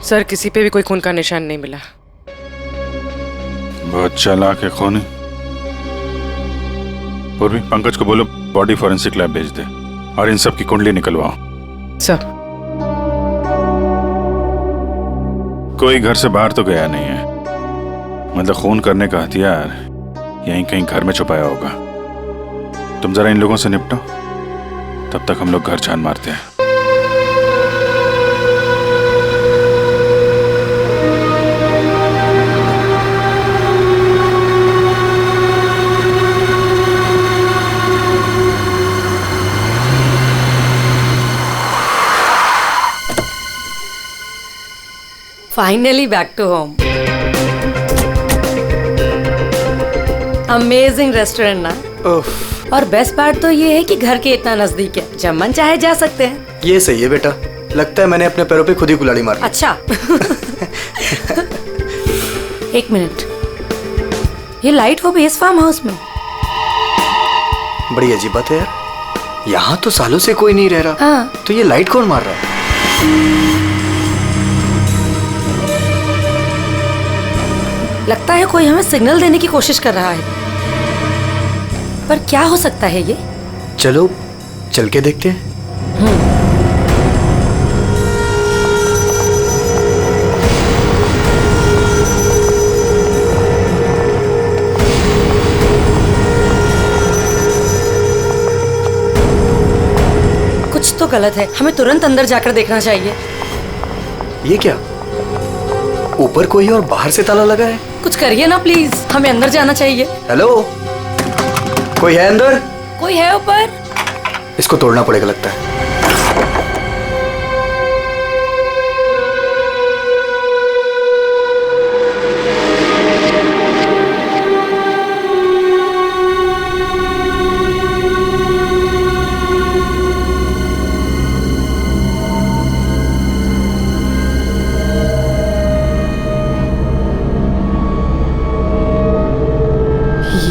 Sir किसी पे भी कोई खून का निशान नहीं मिला। बहुत चालाक है खूनी। पूर्वी, पंकज को बोलो बॉडी फॉरेंसिक लैब भेज दे और इन सब की कुंडली निकलवाओ। सर कोई घर से बाहर तो गया नहीं है, मतलब खून करने का हथियार यहीं कहीं घर में छुपाया होगा। तुम जरा इन लोगों से निपटो, तब तक हम लोग घर छान मारते हैं। Finally back to home. Amazing restaurant ना। और बेस्ट पार्ट तो ये है कि घर के इतना नजदीक है, जब मन चाहे जा सकते हैं। ये सही है बेटा, लगता है मैंने अपने पैरों पे खुद ही कुल्हाड़ी मार ली। अच्छा एक मिनट, ये लाइट वो भी इस फार्म हाउस में? बड़ी अजीब बात है यार, यहाँ तो सालों से कोई नहीं रह रहा। हाँ। तो ये लाइट कौन मार रहा है? लगता है कोई हमें सिग्नल देने की कोशिश कर रहा है, पर क्या हो सकता है ये? चलो चल के देखते हैं। कुछ तो गलत है, हमें तुरंत अंदर जाकर देखना चाहिए। ये क्या, ऊपर कोई और बाहर से ताला लगा है? कुछ करिए ना प्लीज, हमें अंदर जाना चाहिए। हेलो, कोई है अंदर? कोई है ऊपर? इसको तोड़ना पड़ेगा लगता है।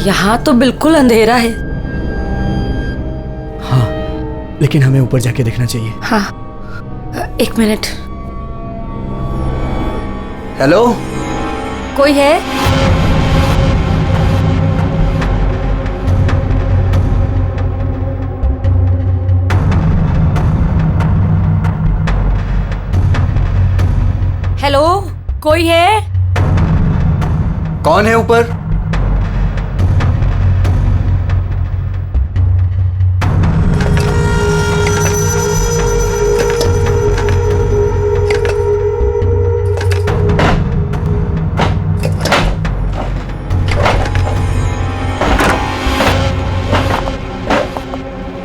यहाँ तो बिल्कुल अंधेरा है। हाँ, लेकिन हमें ऊपर जाके देखना चाहिए। हाँ, एक मिनट। हेलो, कोई है? हेलो, कोई है? कौन है ऊपर?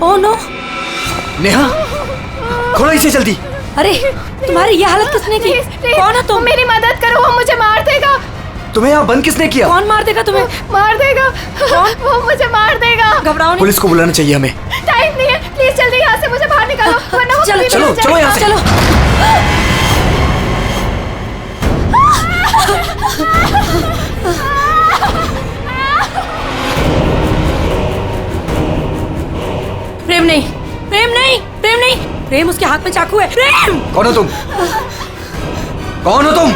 Oh no! नेहा, खोलो इसे जल्दी। अरे, तुम्हारी ये हालत किसने की? कौन है तुम? मेरी मदद करो, वो मुझे मार देगा। तुम्हें यहाँ बंद किसने किया? कौन मार देगा तुम्हें? मार देगा। कौन? वो मुझे मार देगा। घबराओ नहीं। पुलिस को बुलाना चाहिए हमें। टाइम नहीं है, प्लीज जल्दी यहाँ से मुझे बाहर निकालो, वरना वो चलो कभी चलो नहीं चलो यहाँ से। चलो। प्रेम नहीं, प्रेम नहीं, प्रेम नहीं, प्रेम उसके हाथ में चाकू है। प्रेम! कौन हो तुम? कौन हो तुम?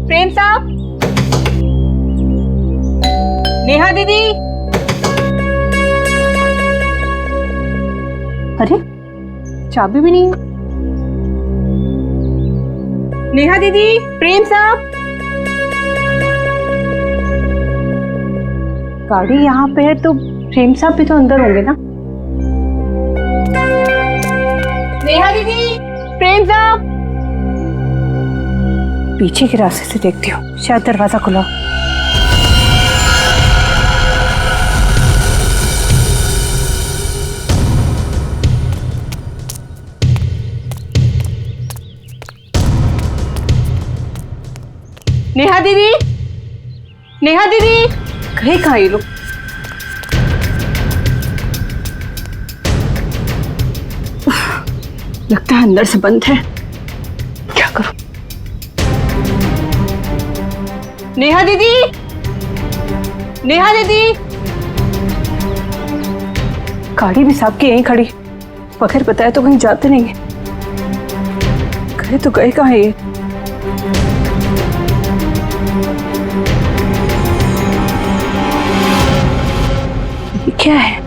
प्रेम साहब, नेहा दीदी। अरे, चाबी भी नहीं। नेहा दीदी, प्रेम साहब। गाड़ी यहाँ पे है तो प्रेम साहब भी तो अंदर होंगे ना। नेहा दीदी, प्रेम साहब। पीछे के रास्ते से देखती हूँ, शायद दरवाजा खुला। नेहा दीदी, नेहा दीदी, कहीं कहाँ ये लोग? लगता है अंदर से बंद है। क्या करूं? नेहा दीदी, नेहा दीदी, गाड़ी भी साहब की यहीं खड़ी, बगैर बताए तो कहीं जाते नहीं है। गए तो गए कहाँ ये? ये क्या है?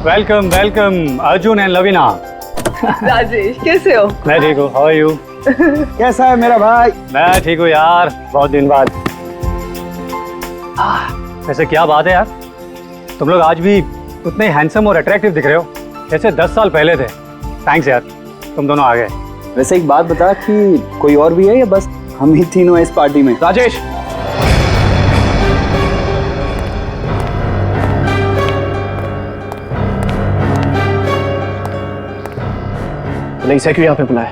Welcome welcome Arjun and Lavina. Rajesh कैसे हो? मैं ठीक हूँ, हाउ आर यू? कैसा है मेरा भाई? मैं ठीक हूँ यार, बहुत दिन बाद। वैसे क्या बात है यार, तुम लोग आज भी उतने हैंडसम और अट्रैक्टिव दिख रहे हो जैसे 10 साल पहले थे। थैंक्स यार, तुम दोनों आ गए। वैसे एक बात बता कि कोई और भी है या बस हम ही तीनों हैं इस पार्टी में? राजेश, नहीं से क्यों यहाँ पे बुलाया?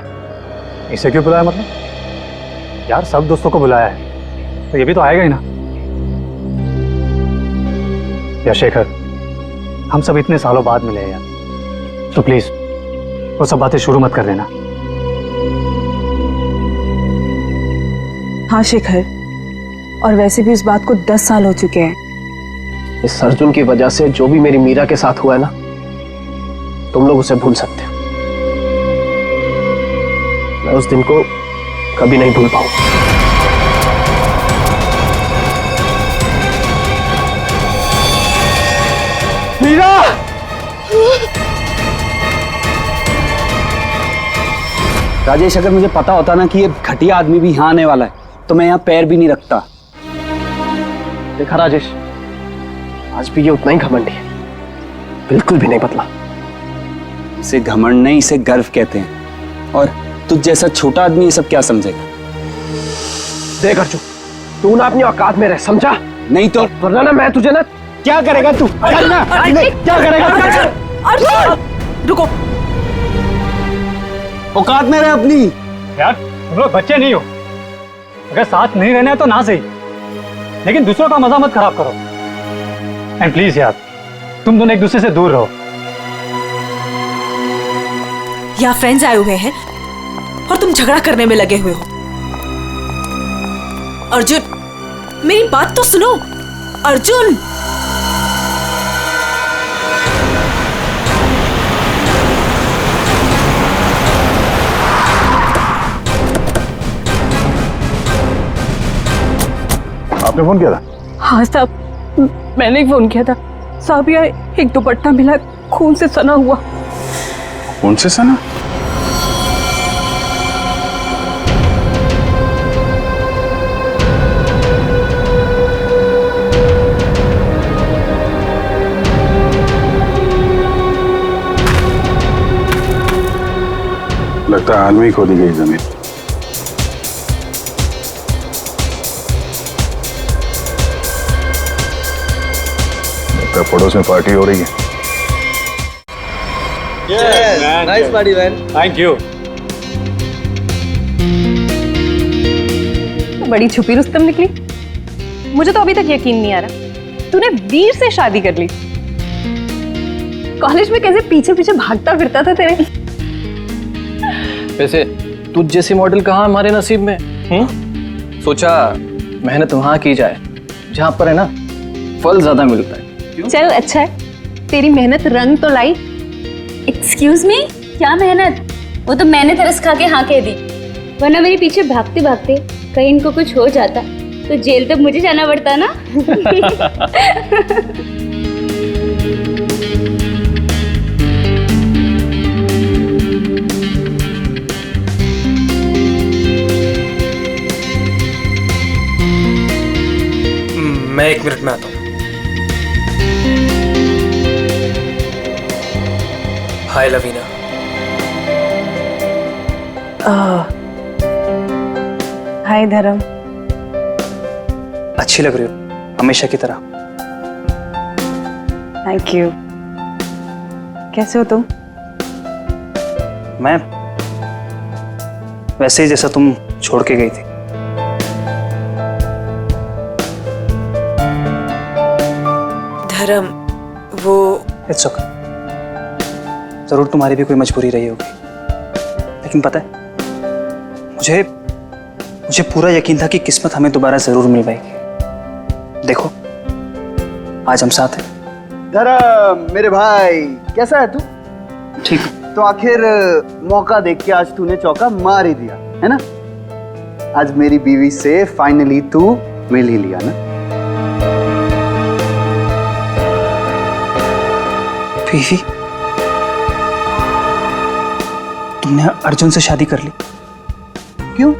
इसे क्यों बुलाया मतलब? यार सब दोस्तों को बुलाया है तो ये भी तो आएगा ही ना। यार शेखर, हम सब इतने सालों बाद मिले हैं यार, तो प्लीज वो सब बातें शुरू मत कर देना। हाँ शेखर, और वैसे भी उस बात को 10 साल हो चुके हैं। इस अर्जुन की वजह से जो भी मेरी मीरा के साथ हुआ है ना, तुम लोग उसे भूल सकते हो। मैं उस दिन को कभी नहीं भूल पाऊंगा। मीरा! राजेश, अगर मुझे पता होता ना कि ये घटिया आदमी भी यहाँ आने वाला है तो मैं यहाँ पैर भी नहीं रखता। देखा राजेश, आज भी ये उतना ही घमंडी है, बिल्कुल भी नहीं बदला। इसे घमंड नहीं, इसे गर्व कहते हैं। और तुझ जैसा छोटा आदमी ये सब क्या समझेगा? देख अर्जुन, तू ना अपनी औकात में रह, समझा? नहीं तो वरना ना मैं तुझे ना क्या करेगा तू? क्या करेगा तू? रुको, औकात में रह अपनी। यार तुम लोग बच्चे नहीं हो, अगर साथ नहीं रहना है तो ना सही, लेकिन दूसरों का मजा मत खराब करो। एंड प्लीज यार, तुम दोनों एक दूसरे से दूर रहो। यहाँ फ्रेंड्स आए हुए हैं और तुम झगड़ा करने में लगे हुए हो। अर्जुन, मेरी बात तो सुनो। अर्जुन, आपने फोन किया था? हाँ साहब, मैंने ही फोन किया था। साहब यहाँ एक दुपट्टा मिला, खून से सना हुआ। कौन से सना? लगता है हाल में ही खोदी गई जमीन। लगता है पड़ोस में पार्टी हो रही है। Nice party man. Thank you. तो बड़ी छुपी रुस्तम निकली। मुझे तो अभी तक यकीन नहीं आ रहा तूने वीर से शादी कर ली। कॉलेज में कैसे पीछे पीछे भागता फिरता था तेरे। वैसे तुझ जैसी मॉडल कहाँ हमारे नसीब में? सोचा मेहनत वहाँ की जाए जहाँ पर है ना फल ज्यादा मिलता है। चल अच्छा है, तेरी मेहनत रंग तो लाई। एक्सक्यूज मी, क्या मेहनत? वो तो मैंने तरस खा के हाँ कह दी, वरना मेरे पीछे भागते भागते कहीं इनको कुछ हो जाता तो जेल तक मुझे जाना पड़ता ना। मैं 1 मिनट में आता हूँ। हाय लवीना। हाय धर्म। अच्छी लग रही हो हमेशा की तरह। Thank you. कैसे हो तुम? मैं वैसे ही जैसा तुम छोड़ के गई थी। धर्म, वो इट्स ओके। जरूर तुम्हारी भी कोई मजबूरी रही होगी, लेकिन पता है मुझे पूरा यकीन था कि किस्मत हमें दोबारा जरूर मिल पाएगी। देखो आज हम साथ हैं। धर्म मेरे भाई, कैसा है तू? ठीक। तो आखिर मौका देख के आज तूने चौका मार ही दिया है ना। आज मेरी बीवी से फाइनली तू मिल ही लिया ना। बीवी? तुमने अर्जुन से शादी कर ली? क्यों?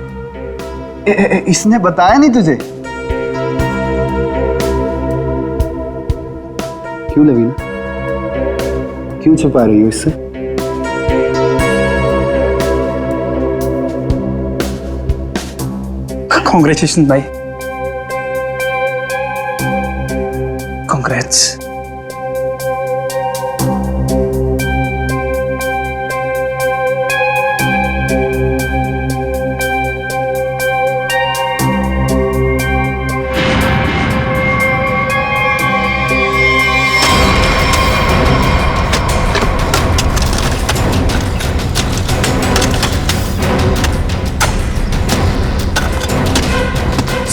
इसने बताया नहीं तुझे? क्यों लवीना, क्यों छुपा रही हो इससे? कॉन्ग्रेचुलेशन भाई, कॉन्ग्रेट्स।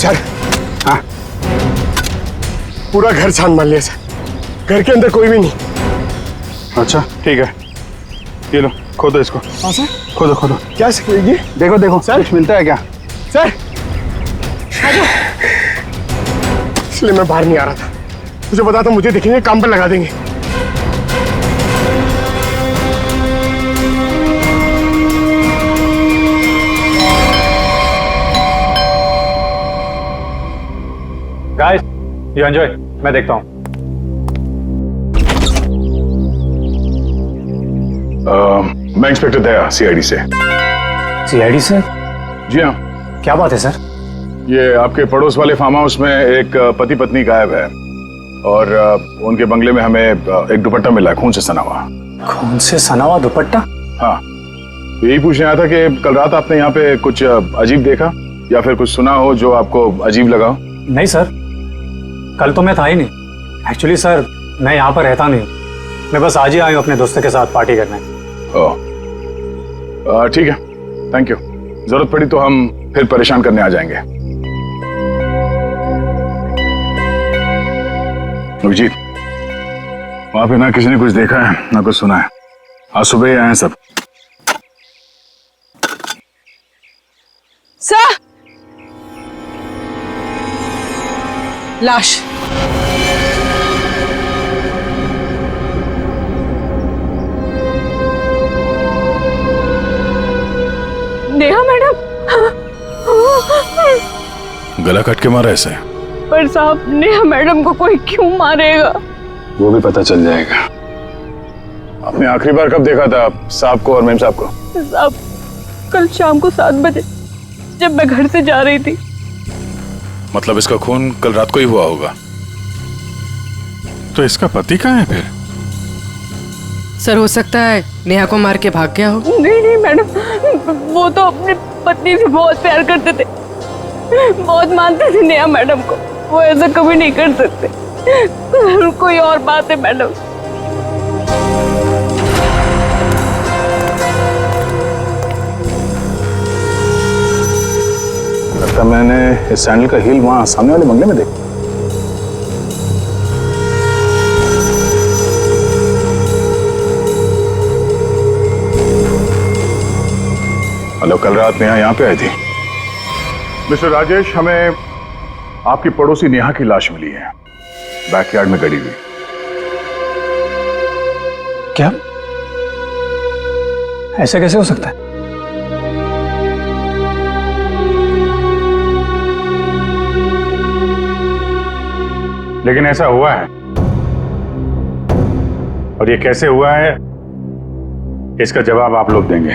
सर, हाँ, पूरा घर छान मार लिया सर। घर के अंदर कोई भी नहीं। अच्छा ठीक है, ये लो खोदो इसको। हाँ सर। खोदो खोदो। क्या ये? देखो देखो सर, कुछ मिलता है क्या? सर इसलिए मैं बाहर नहीं आ रहा था। मुझे पता था मुझे देखेंगे काम पर लगा देंगे। गाइस, यू एंजॉय, मैं देखता हूँ। मैं इंस्पेक्टर दया, सीआईडी से। सीआईडी से? जी हाँ। क्या बात है सर? ये आपके पड़ोस वाले फार्म हाउस में एक पति पत्नी गायब है और उनके बंगले में हमें एक दुपट्टा मिला है, खून से सना हुआ। खून से सना हुआ दुपट्टा? हाँ, यही पूछने आया था कि कल रात आपने यहाँ पे कुछ अजीब देखा या फिर कुछ सुना हो जो आपको अजीब लगा हो? नहीं सर, कल तो मैं था ही नहीं। एक्चुअली सर, मैं यहाँ पर रहता नहीं, मैं बस आज ही आया हूँ अपने दोस्तों के साथ पार्टी करने। ओह, ठीक है, थैंक यू। जरूरत पड़ी तो हम फिर परेशान करने आ जाएंगे। अभिजीत, वहां पे ना किसी ने कुछ देखा है ना कुछ सुना है। आज सुबह ही आए हैं सब। सर, लाश। नेहा मैडम। गला कट के मारा ऐसे? पर साहब, नेहा मैडम को कोई क्यों मारेगा? वो भी पता चल जाएगा। आपने आखिरी बार कब देखा था साहब को और मेम साहब को? साहब, कल शाम को 7 बजे जब मैं घर से जा रही थी। मतलब इसका खून कल रात को ही हुआ होगा। तो इसका पति कहाँ है फिर? सर, हो सकता है नेहा को मार के भाग गया हो। नहीं नहीं मैडम, वो तो अपनी पत्नी से बहुत प्यार करते थे, बहुत मानते थे नेहा मैडम को। वो ऐसा कभी नहीं कर सकते। कोई और बात है मैडम। अच्छा, मैंने इस सैंडल का हील वहां सामने वाले बंगले में देखा। हेलो, कल रात नेहा यहाँ पे आई थी। मिस्टर राजेश, हमें आपकी पड़ोसी नेहा की लाश मिली है, बैकयार्ड में गड़ी हुई। क्या? ऐसा कैसे हो सकता है? लेकिन ऐसा हुआ है, और ये कैसे हुआ है इसका जवाब आप लोग देंगे।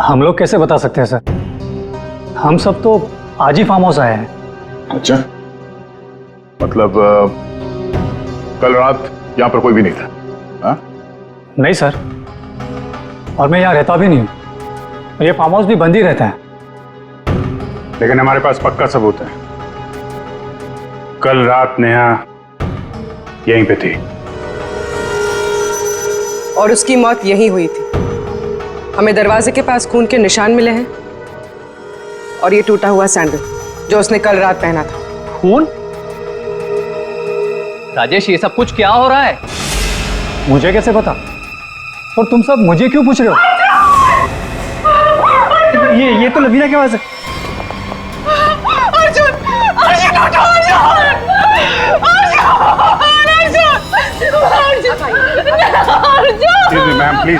हम लोग कैसे बता सकते हैं सर? हम सब तो आज ही फार्म हाउस आए हैं। अच्छा, मतलब कल रात यहाँ पर कोई भी नहीं था? हाँ? नहीं सर, और मैं यहाँ रहता भी नहीं हूँ। ये फार्म हाउस भी बंद ही रहता है। लेकिन हमारे पास पक्का सबूत है, कल रात नेहा यहीं पे थी। और उसकी मौत यहीं हुई थी। हमें दरवाजे के पास खून के निशान मिले हैं और ये टूटा हुआ सैंडल जो उसने कल रात पहना था। खून? राजेश, ये सब कुछ क्या हो रहा है? मुझे कैसे पता? और तुम सब मुझे क्यों पूछ रहे हो? ये तो लवीना की आवाज है। अर्जुन, अर्जुन उठो, अर्जुन, मैम प्लीज,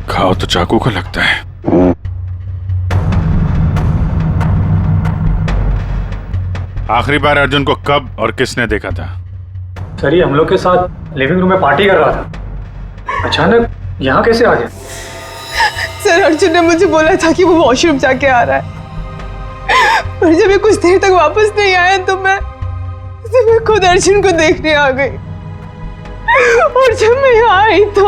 खाओ तो चाकू का लगता है। आखिरी बार अर्जुन को कब और किसने देखा था? सर, ये हम लोग के साथ लिविंग रूम में पार्टी कर रहा था। अचानक यहाँ कैसे आ गया? सर, अर्जुन ने मुझे बोला था कि वो वॉशरूम जाके आ रहा है, पर जब ये कुछ देर तक वापस नहीं आया तो मैं खुद अर्जुन को देखने आ गई। और जब मैं यहाँ आई तो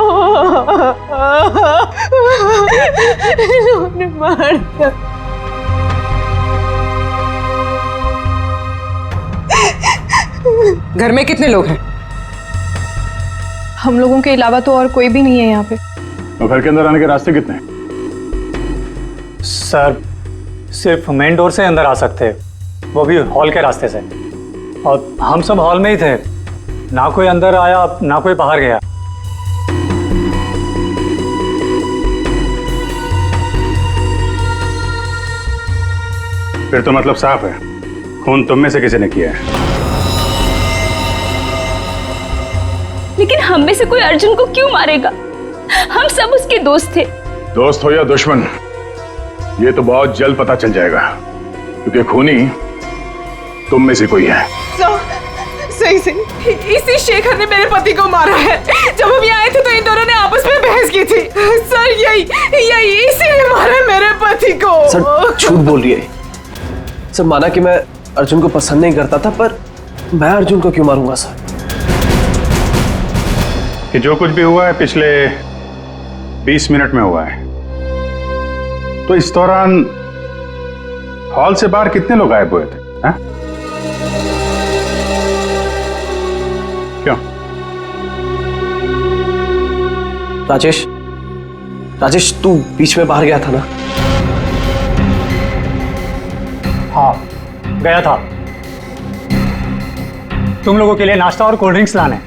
इन्होंने मार दिया। घर में कितने लोग हैं? हम लोगों के अलावा तो और कोई भी नहीं है यहाँ पे। तो घर के अंदर आने के रास्ते कितने हैं? सर, सिर्फ मेन डोर से अंदर आ सकते हैं, वो भी हॉल के रास्ते से। और हम सब हॉल में ही थे, ना कोई अंदर आया ना कोई बाहर गया। फिर तो मतलब साफ है, खून तुम में से किसी ने किया है। लेकिन हम में से कोई अर्जुन को क्यों मारेगा? हम सब उसके दोस्त थे। दोस्त हो या दुश्मन, ये तो बहुत जल्द पता चल जाएगा, क्योंकि खूनी तुम में से कोई है। सही इसी शेखर ने मेरे पति को मारा है। जब हम यहाँ आए थे तो इन दोनों ने आपस में बहस की थी। सर, यही इसी ने मारा मेरे पति को। सर, झूठ बोल रही है। सर, माना कि मैं अर्जुन को पसंद नहीं करता था, पर मैं अर्जुन को क्यों मारूंगा सर? कि जो कुछ भी हुआ है पिछले 20 मिनट में हुआ है, तो इस दौरान हॉल से बाहर कितने लोग गायब हुए थे? हाँ? क्यों? राजेश, तू बीच में बाहर गया था ना? हाँ, गया था तुम लोगों के लिए नाश्ता और कोल्ड ड्रिंक्स लाने।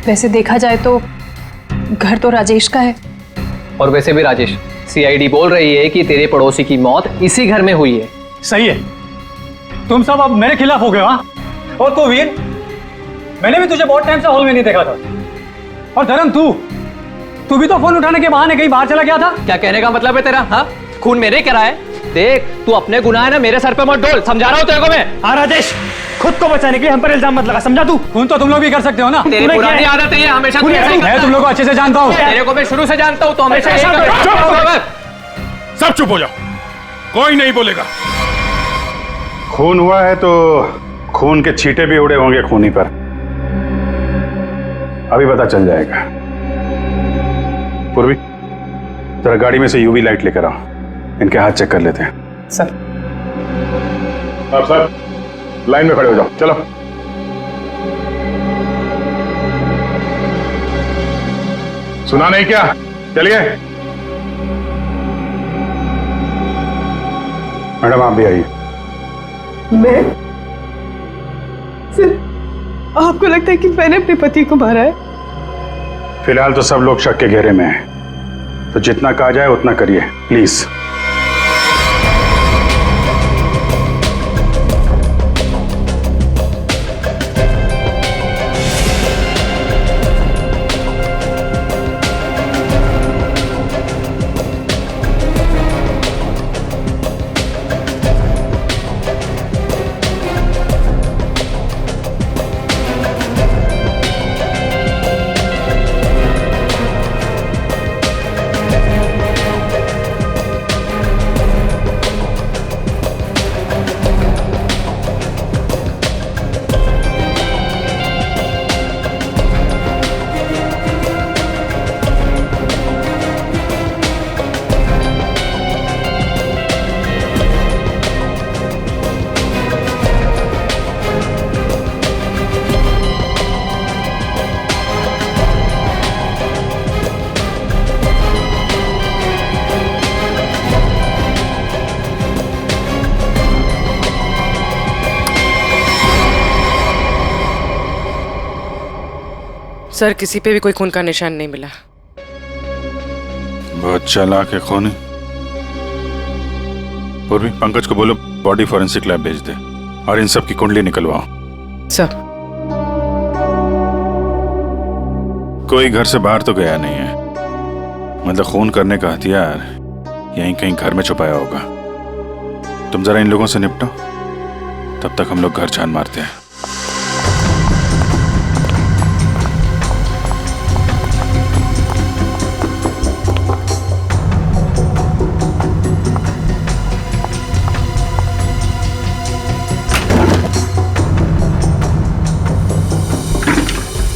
वैसे देखा जाए तो घर तो राजेश का है। और वैसे भी राजेश, सीआईडी बोल रही है कि तेरे पड़ोसी की मौत इसी घर में हुई है। सही है, तुम सब अब मेरे खिलाफ हो गए। हाँ, और तो वीर, मैंने भी तुझे बहुत टाइम से हॉल में नहीं देखा था। और धर्म, तू भी तो फोन उठाने के बहाने कहीं बाहर चला गया था। क्या कहने का मतलब है तेरा? हाँ, खून मेरे करा है। देख, तू अपने गुनाह है ना मेरे सर पे मत डोल, समझा रहा हूँ तेरे को मैं। हाँ राजेश, खुद को बचाने के लिए हम पर इल्जाम मत लगा, समझा तू? खून तो तुम लोग भी कर सकते हो ना। तेरी पुरानी आदत है ये, हमेशा मैं तुम लोग को अच्छे से जानता हूँ। तेरे को मैं शुरू से जानता हूँ, तो हमेशा सब चुप हो जाओ, कोई नहीं बोलेगा। खून हुआ है तो खून के छींटे भी उड़े होंगे खूनी पर, अभी पता चल जाएगा। पूर्वी, जरा गाड़ी में से यूवी लाइट लेकर आओ, इनके हाथ चेक कर लेते हैं। सर। आप सर लाइन में खड़े हो जाओ, चलो। सुना नहीं क्या? चलिए। मैडम आप भी आइए। मैं? सर, आपको लगता है कि मैंने अपने पति को मारा है? फिलहाल तो सब लोग शक के घेरे में हैं, तो जितना कहा जाए उतना करिए प्लीज। सर, किसी पे भी कोई खून का निशान नहीं मिला। बहुत चालाक है खूनी। पूर्वी, पंकज को बोलो बॉडी फॉरेंसिक लैब भेज दे और इन सब की कुंडली निकलवाओ। सर। कोई घर से बाहर तो गया नहीं है, मतलब खून करने का हथियार यहीं कहीं घर में छुपाया होगा। तुम जरा इन लोगों से निपटो, तब तक हम लोग घर छान मारते हैं।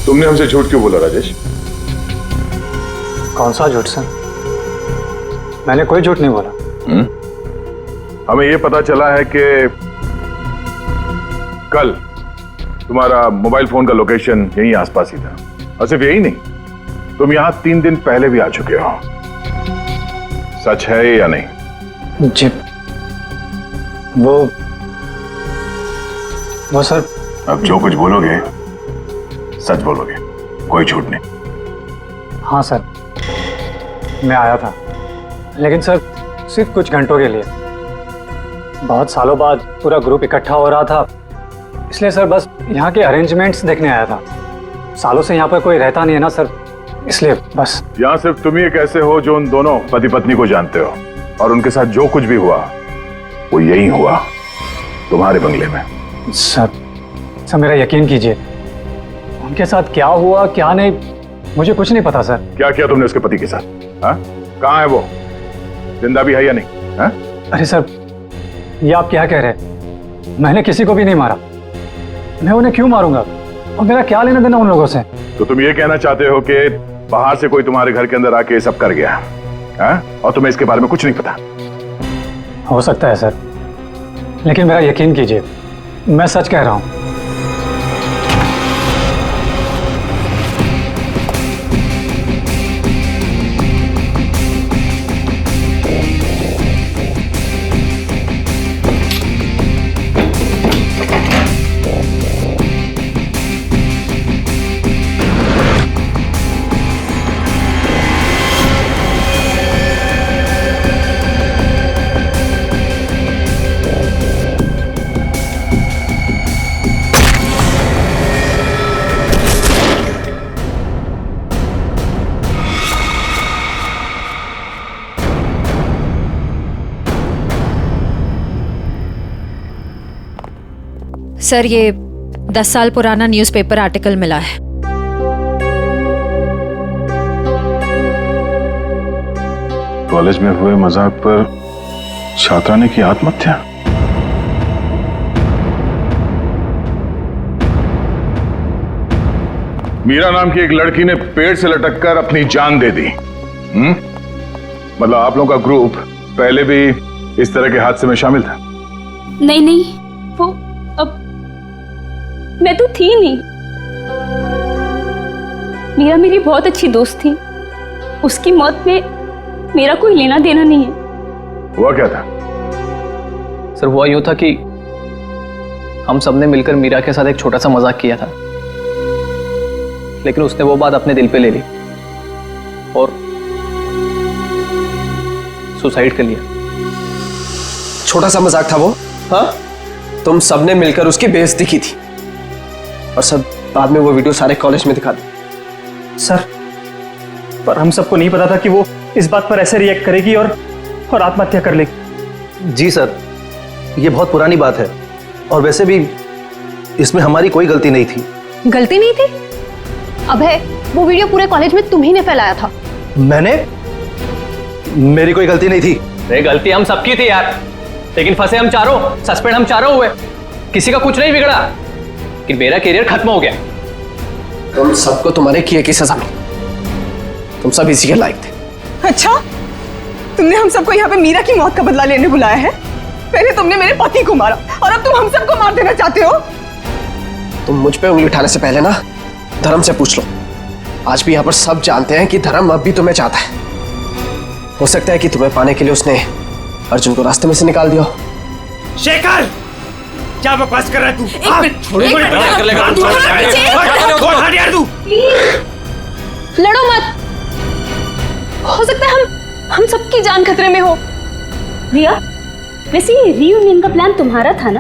तुमने हमसे झूठ क्यों बोला राजेश? कौन सा झूठ सर? मैंने कोई झूठ नहीं बोला। हमें यह पता चला है कि कल तुम्हारा मोबाइल फोन का लोकेशन यहीं आसपास ही था, और सिर्फ यही नहीं, तुम यहां 3 दिन पहले भी आ चुके हो। सच है या नहीं? जी, वो सर। अब जो कुछ बोलोगे सच बोलोगे, कोई झूठ नहीं। हाँ सर, मैं आया था, लेकिन सर सिर्फ कुछ घंटों के लिए। बहुत सालों बाद पूरा ग्रुप इकट्ठा हो रहा था, इसलिए सर बस यहाँ के अरेंजमेंट्स देखने आया था। सालों से यहाँ पर कोई रहता नहीं है ना सर, इसलिए बस। यहाँ सिर्फ तुम ही एक ऐसे हो जो उन दोनों पति पत्नी को जानते हो, और उनके साथ जो कुछ भी हुआ वो यही हुआ, तुम्हारे बंगले में। सर मेरा यकीन कीजिए, उनके साथ क्या हुआ क्या नहीं मुझे कुछ नहीं पता सर। क्या किया तुमने उसके पति के साथ? हाँ? कहाँ है वो? जिंदा भी है या नहीं? हाँ? अरे सर, ये आप क्या कह रहे हैं? मैंने किसी को भी नहीं मारा। मैं उन्हें क्यों मारूंगा, और मेरा क्या लेना देना उन लोगों से? तो तुम ये कहना चाहते हो कि बाहर से कोई तुम्हारे घर के अंदर आके सब कर गया, हाँ? और तुम्हें इसके बारे में कुछ नहीं पता? हो सकता है सर, लेकिन मेरा यकीन कीजिए, मैं सच कह रहा हूं। सर, ये 10 साल पुराना न्यूज़पेपर आर्टिकल मिला है। कॉलेज में हुए मजाक पर छात्रा ने की आत्महत्या। मीरा नाम की एक लड़की ने पेड़ से लटककर अपनी जान दे दी। मतलब आप लोगों का ग्रुप पहले भी इस तरह के हादसे में शामिल था? नहीं नहीं, वो अब मैं तो थी नहीं। मीरा मेरी बहुत अच्छी दोस्त थी, उसकी मौत में मेरा कोई लेना देना नहीं है। हुआ क्या था? सर हुआ यूं था कि हम सबने मिलकर मीरा के साथ एक छोटा सा मजाक किया था, लेकिन उसने वो बात अपने दिल पे ले ली और सुसाइड कर लिया। छोटा सा मजाक था वो? हाँ, तुम सबने मिलकर उसकी बेइज्जती की थी और सब बाद में वो वीडियो सारे कॉलेज में दिखा दी। सर, पर हम सबको नहीं पता था कि वो इस बात पर ऐसे रिएक्ट करेगी और आत्महत्या कर लेगी। जी सर, ये बहुत पुरानी बात है और वैसे भी इसमें हमारी कोई गलती नहीं थी। गलती नहीं थी? अबे, वो वीडियो पूरे कॉलेज में तुम ही ने फैलाया था। मैंने? मेरी कोई गलती नहीं थी। अरे गलती हम सबकी थी यार, लेकिन फंसे हम चारों, सस्पेंड हम चारों हुए। किसी का कुछ नहीं बिगड़ा, लेकिन मेरा करियर खत्म हो गया। तुम सबको तुम्हारे किए की सजा मिली, तुम सब इसी के लायक थे। अच्छा, तुमने हम सबको यहाँ पे मीरा की मौत का बदला लेने बुलाया है? पहले तुमने मेरे पति को मारा और अब तुम हम सबको मार देना चाहते हो? तुम मुझ पे उंगली उठाने से पहले ना धर्म से पूछ लो। आज भी यहाँ पर सब जानते हैं कि धर्म अब भी तुम्हें चाहता है। हो सकता है कि तुम्हें पाने के लिए उसने अर्जुन को रास्ते में से निकाल दिया। शेखर, क्या बकवास कर रहा है तू? लड़ो मत, हो सकता है हम सबकी जान खतरे में हो। रिया, वैसे ये रीयूनियन का प्लान तुम्हारा था ना?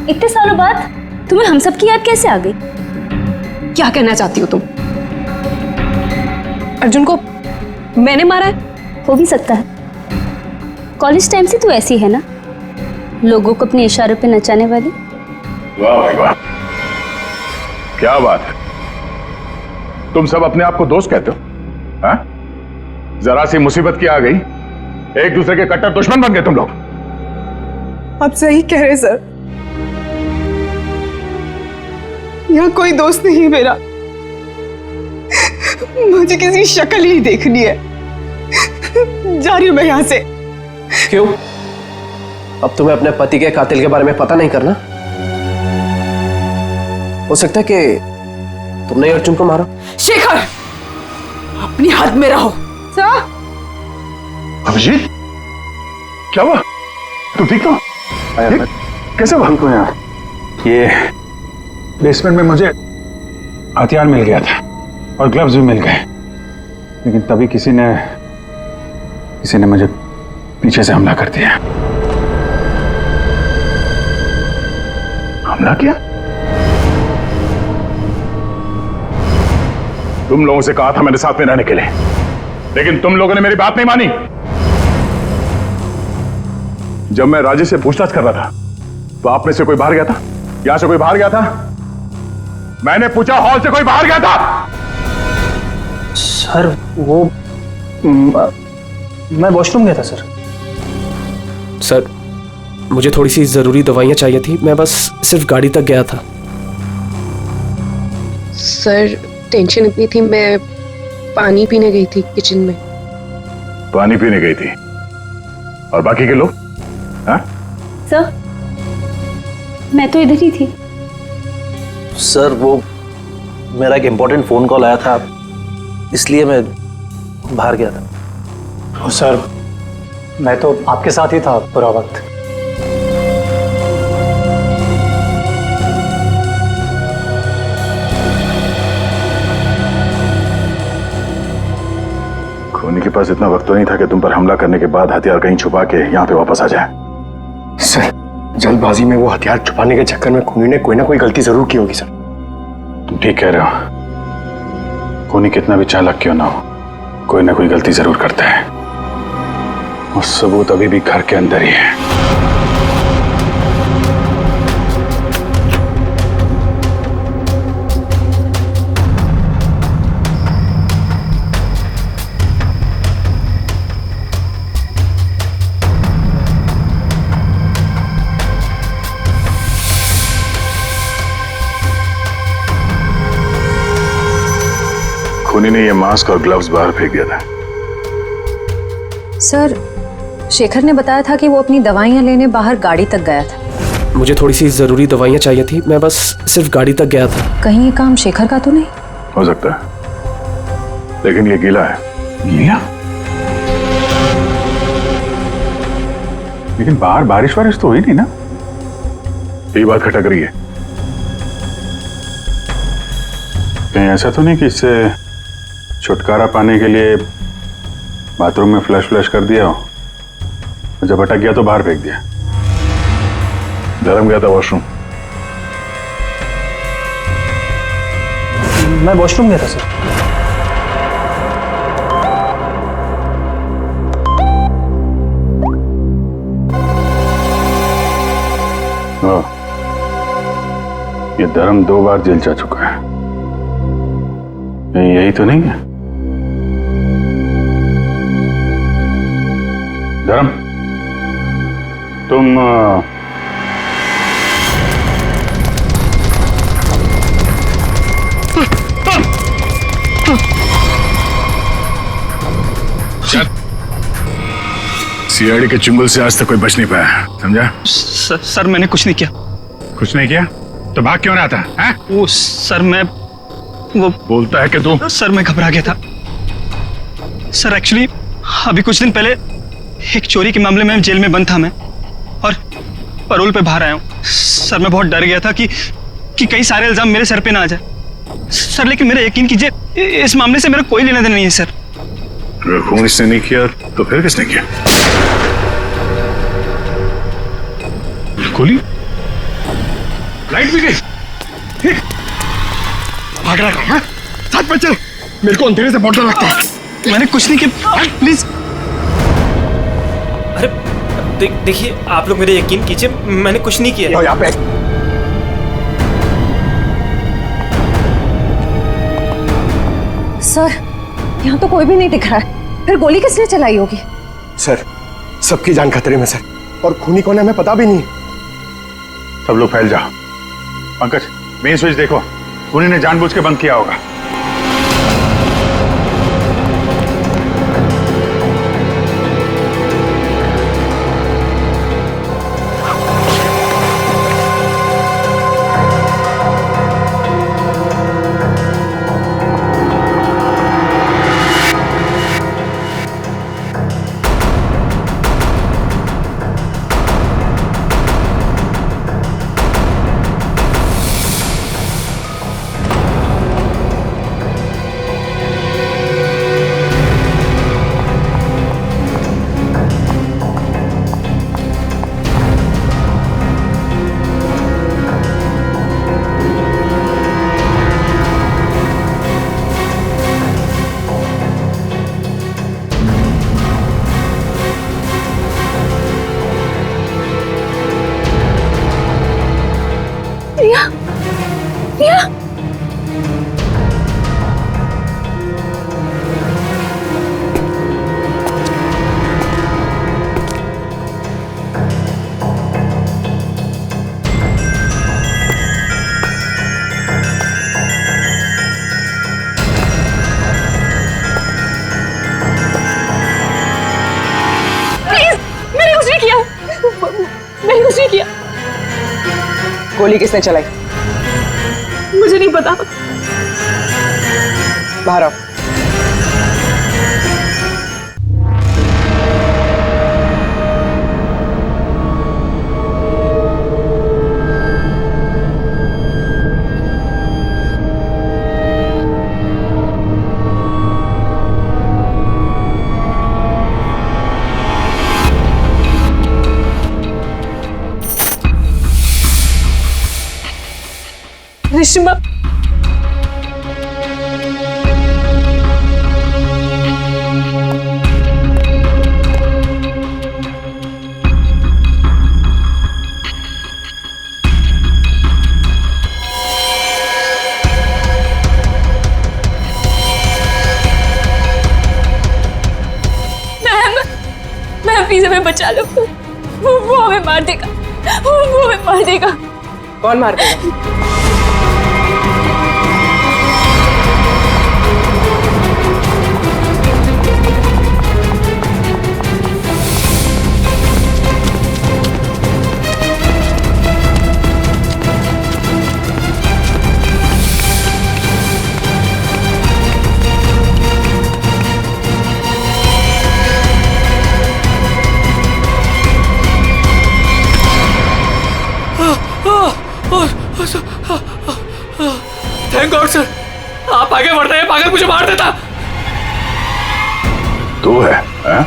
इतने सालों बाद तुम्हें हम सब की याद कैसे आ गई? क्या कहना चाहती हो तुम? अर्जुन को मैंने मारा है? हो भी सकता है। कॉलेज टाइम से तू ऐसी है ना, लोगों को अपने इशारों पे नचाने वाली। वाह भाई वाह, क्या बात है। तुम सब अपने आप को दोस्त कहते हो? हाँ? जरा सी मुसीबत की आ गई, एक दूसरे के कट्टर दुश्मन बन गए तुम लोग। आप सही कह रहे सर, यहाँ कोई दोस्त नहीं है मेरा। मुझे किसी शक्ल ही देखनी है। जा रही हूं मैं यहाँ से। क्यों? अब तुम्हें अपने पति के कातिल के बारे में पता नहीं करना? हो सकता है कि तुमने अर्जुन को मारा। शेखर, अपनी हद में रहो। सर, अभिजीत, क्या हुआ? तुम ठीक हो? कैसे हुआ? को यार, ये बेसमेंट में मुझे हथियार मिल गया था और ग्लव्स भी मिल गए, लेकिन तभी किसी ने मुझे पीछे से हमला कर दिया। हमला किया? तुम लोगों से कहा था मेरे साथ में रहने के लिए, लेकिन तुम लोगों ने मेरी बात नहीं मानी। जब मैं राजेश से पूछताछ कर रहा था तो आप में से कोई बाहर गया था? यहां से कोई बाहर गया था? मैंने पूछा, हॉल से कोई बाहर गया था? सर वो मैं वॉशरूम गया था सर। सर, मुझे थोड़ी सी जरूरी दवाइयां चाहिए थी, मैं बस सिर्फ गाड़ी तक गया था। सर, टेंशन इतनी थी, मैं पानी पीने गई थी किचन में। पानी पीने गई थी? और बाकी के लोग? हाँ? सर, मैं तो इधर ही थी। सर, वो मेरा एक इंपॉर्टेंट फोन कॉल आया था, इसलिए मैं बाहर गया था। सर, मैं तो आपके साथ ही था पूरा वक्त। खूनी के पास इतना वक्त तो नहीं था कि तुम पर हमला करने के बाद हथियार कहीं छुपा के यहाँ पे वापस आ जाए। सर, जल्दबाजी में वो हथियार छुपाने के चक्कर में खूनी ने कोई ना कोई गलती जरूर की होगी सर। तुम ठीक कह रहे हो, खूनी कितना भी चालाक क्यों ना हो, कोई ना कोई गलती जरूर करता है। और सबूत अभी भी घर के अंदर ही है। खूनी ने ये मास्क और ग्लव्स बाहर फेंक दिया था। सर, शेखर ने बताया था कि वो अपनी दवाइयाँ लेने बाहर गाड़ी तक गया था। मुझे थोड़ी सी जरूरी दवाइयाँ चाहिए थी, मैं बस सिर्फ गाड़ी तक गया था। कहीं ये काम शेखर का तो नहीं? हो सकता है, लेकिन ये गीला है। गीला? लेकिन बाहर बारिश वारिश तो हुई नहीं ना, यही बात खटक रही है। कहीं ऐसा तो नहीं कि इससे छुटकारा पाने के लिए बाथरूम में फ्लश कर दिया हो, जब अटक गया तो बाहर फेंक दिया। धर्म गया था वॉशरूम। मैं वॉशरूम गया था सर। ये धर्म 2 बार जेल जा चुका है, यही तो नहीं है? धर्म, तुम सीआईडी के चुंगल से आज तक कोई बच नहीं पाया, समझा? सर मैंने कुछ नहीं किया। कुछ नहीं किया तो भाग क्यों रहा था? हैं? वो सर मैं वो बोलता है कि तू। सर मैं घबरा गया था सर। एक्चुअली अभी कुछ दिन पहले एक चोरी के मामले में जेल में बंद था मैं, और पैरोल पे बाहर आया हूँ। सर मैं बहुत डर गया था कि कई सारे इल्जाम मेरे सर पे ना आ जाए सर, लेकिन मेरा यकीन कीजिए इस मामले से मेरा कोई लेना देना नहीं है सर। अगर खून इसने नहीं किया तो फिर किसने किया? गोली? लाइट भी गई? भाग रहा है? साथ में चल, मेरे को अंधेरे से बहुत डर लगता है। मैंने कुछ नहीं किया, प्लीज। अरे देखिए, आप लोग मेरे यकीन कीजिए, मैंने कुछ नहीं किया। यहाँ पे सर, यहाँ तो कोई भी नहीं दिख रहा है, फिर गोली किसने चलाई होगी? सर, सबकी जान खतरे में सर, और खूनी कौन है हमें पता भी नहीं। सब लोग फैल जाओ। पंकज, मेन स्विच देखो, खूनी ने जानबूझ के बंद किया होगा। मैंने कुछ नहीं किया। गोली किसने चलाई? मुझे नहीं पता। बाहर आओ। रिश्मा, मैम प्लीज हमें बचा लो। वो हमें मार देगा, वो हमें मार देगा। कौन मार देगा? थैंक गॉड सर, आप आगे बढ़ रहे हैं, पागल मुझे मार देता। तू है, हाँ?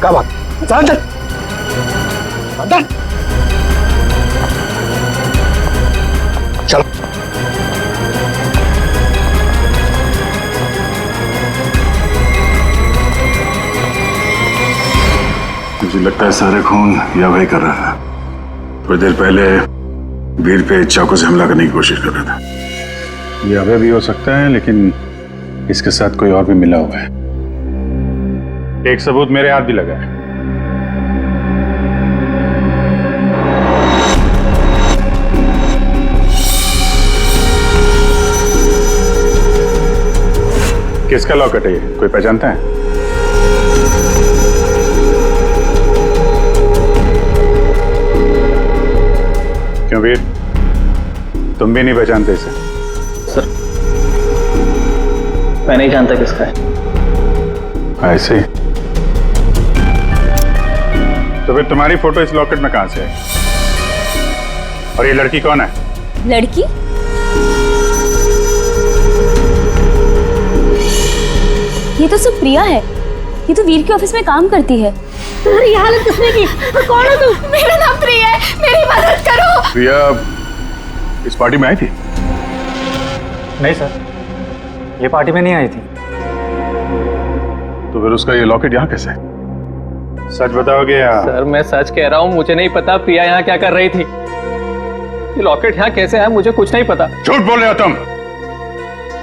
क्या बात? अंदर अंदर चलो। मुझे लगता है सारा खून या वही कर रहा था। थोड़ी देर पहले वीर पे चाकू से हमला करने की कोशिश कर रहा था। ये अभय भी हो सकता है, लेकिन इसके साथ कोई और भी मिला हुआ है। एक सबूत मेरे हाथ भी लगा है। किसका लॉकेट है ये? कोई पहचानता है? क्यों वीर, तुम भी नहीं पहचानते इसे? सर मैं नहीं जानता किसका है। ऐसे ही? तो फिर तुम्हारी फोटो इस लॉकेट में कहां से आई? और ये लड़की कौन है? लड़की? ये तो सब प्रिया है। ये तो वीर के ऑफिस में काम करती है। तुम्हारी हालत किसने की? कौन हो तुम? मेरा नाम प्रिया है, मेरी मदद करो। प्रिया इस पार्टी में आई थी? नहीं सर, ये पार्टी में नहीं आई थी। तो फिर उसका ये लॉकेट यहाँ कैसे? सच बताओगे या? सर मैं सच कह रहा हूँ, मुझे नहीं पता प्रिया यहाँ क्या कर रही थी। ये लॉकेट यहाँ कैसे है मुझे कुछ नहीं पता। झूठ बोल रहे हो तुम।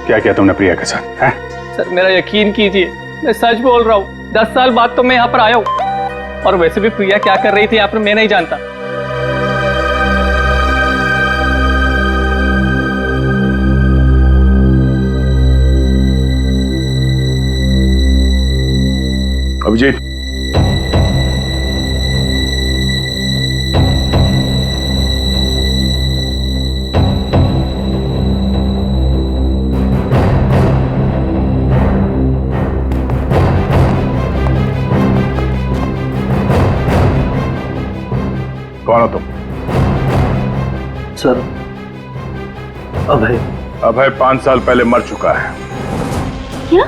क्या किया तुमने प्रिया के साथ है? सर मेरा यकीन कीजिए, मैं सच बोल रहा हूँ। 10 साल बाद तो मैं यहाँ पर आया हूँ, और वैसे भी प्रिया क्या कर रही थी यहाँ पर मैं नहीं जानता। अभिजीत, कौन हो तुम? सर अभय। अभय 5 साल पहले मर चुका है। क्या?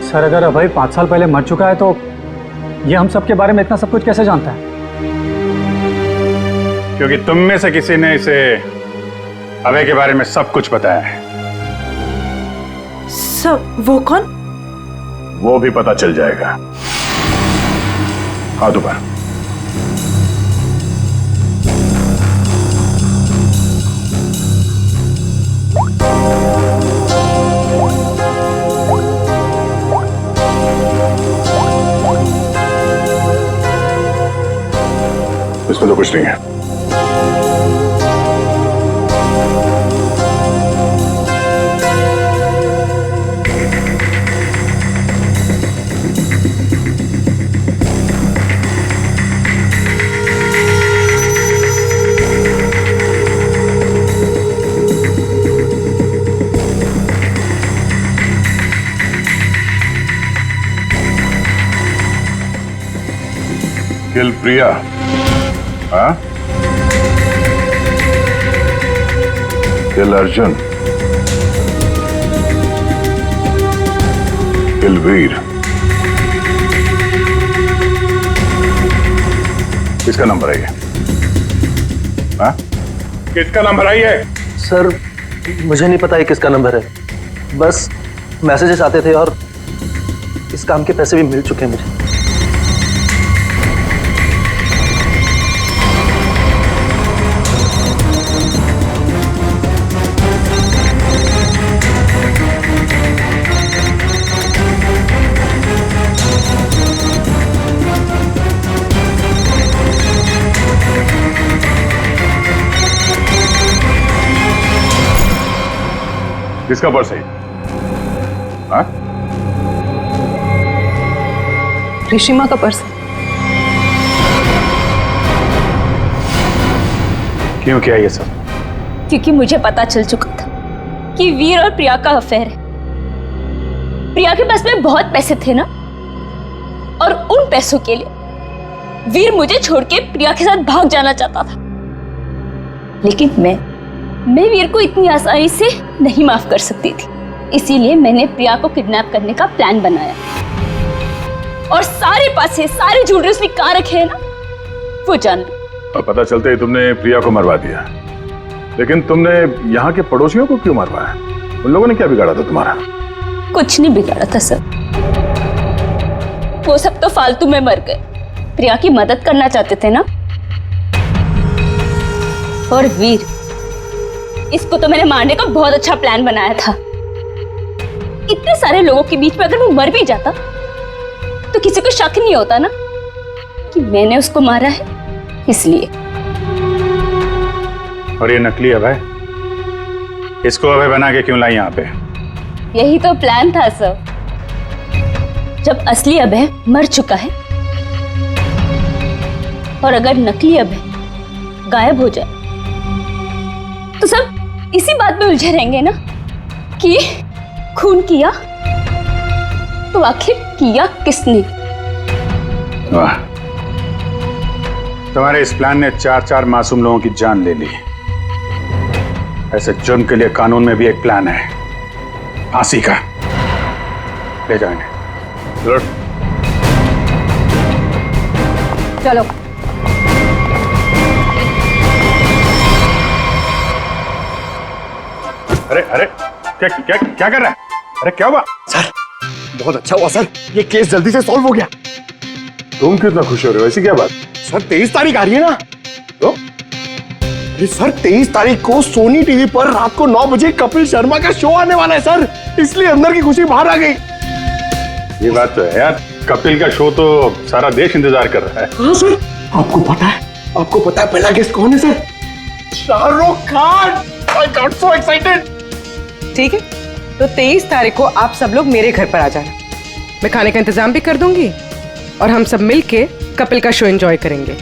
सर अगर अभय 5 साल पहले मर चुका है तो ये हम सब के बारे में इतना सब कुछ कैसे जानता है? क्योंकि तुम में से किसी ने इसे अभय के बारे में सब कुछ बताया है। सब? वो कौन? वो भी पता चल जाएगा। हाथ ऊपर। इसमें तो कुछ नहीं है। किल प्रिया, हाँ? किल अर्जुन, किल वीर। किसका नंबर है ये? हाँ? किसका नंबर है ये? सर मुझे नहीं पता ये किसका नंबर है, बस मैसेजेस आते थे और इस काम के पैसे भी मिल चुके हैं मुझे। किसका पर्स है? हाँ? ऋषिमा का पर्स। क्यों किया ये सब? क्योंकि मुझे पता चल चुका था कि वीर और प्रिया का अफेयर है। प्रिया के पास में बहुत पैसे थे ना, और उन पैसों के लिए वीर मुझे छोड़ के प्रिया के साथ भाग जाना चाहता था। लेकिन मैं वीर को इतनी आसानी से नहीं माफ कर सकती थी। इसीलिए मैंने प्रिया को किडनैप करने का प्लान बनाया, और सारे पैसे, सारे ज्वेलरी उसने कहाँ रखे हैं ना, वो जान लो। और पता चलते ही तुमने प्रिया को मरवा दिया, लेकिन तुमने यहाँ के पड़ोसियों को क्यों मरवाया? उन लोगों ने क्या बिगाड़ा था तुम्हारा? कुछ नहीं बिगाड़ा था सर, वो सब तो फालतू में मर गए। प्रिया की मदद करना चाहते थे ना। और वीर, इसको तो मैंने मारने का बहुत अच्छा प्लान बनाया था। इतने सारे लोगों के बीच में अगर वो मर भी जाता तो किसी को शक नहीं होता ना कि मैंने उसको मारा है, इसलिए। और ये नकली अभय, इसको अभय बना के क्यों लाई यहाँ पे? यही तो प्लान था सर। जब असली अभय मर चुका है और अगर नकली अभय गायब हो जाए तो सब इसी बात में उलझे रहेंगे ना कि खून किया तो आखिर किया किसने। वाह, तुम्हारे इस प्लान ने 4 मासूम लोगों की जान ले ली। ऐसे जुर्म के लिए कानून में भी एक प्लान है, फांसी का। ले जाओ इन्हें। चलो। अरे अरे, क्या क्या क्या कर रहा है? अरे क्या हुआ? सर बहुत अच्छा हुआ सर, ये केस जल्दी से सॉल्व हो गया। तुम कितना खुश हो रहे हो? ऐसी क्या बात? सर 23 तारीख आ रही है ना? तो अरे सर 23 तारीख को सोनी टीवी पर रात को 9 बजे कपिल शर्मा का शो आने वाला है सर, इसलिए अंदर की खुशी बाहर आ गई। ये बात तो है यार, कपिल का शो तो सारा देश इंतजार कर रहा है। हाँ सर, आपको पता है पहला गेस्ट कौन है sir? Shahrukh Khan. I got so excited। ठीक है, तो 23 तारीख को आप सब लोग मेरे घर पर आ जाना। मैं खाने का इंतजाम भी कर दूंगी और हम सब मिलके कपिल का शो एंजॉय करेंगे।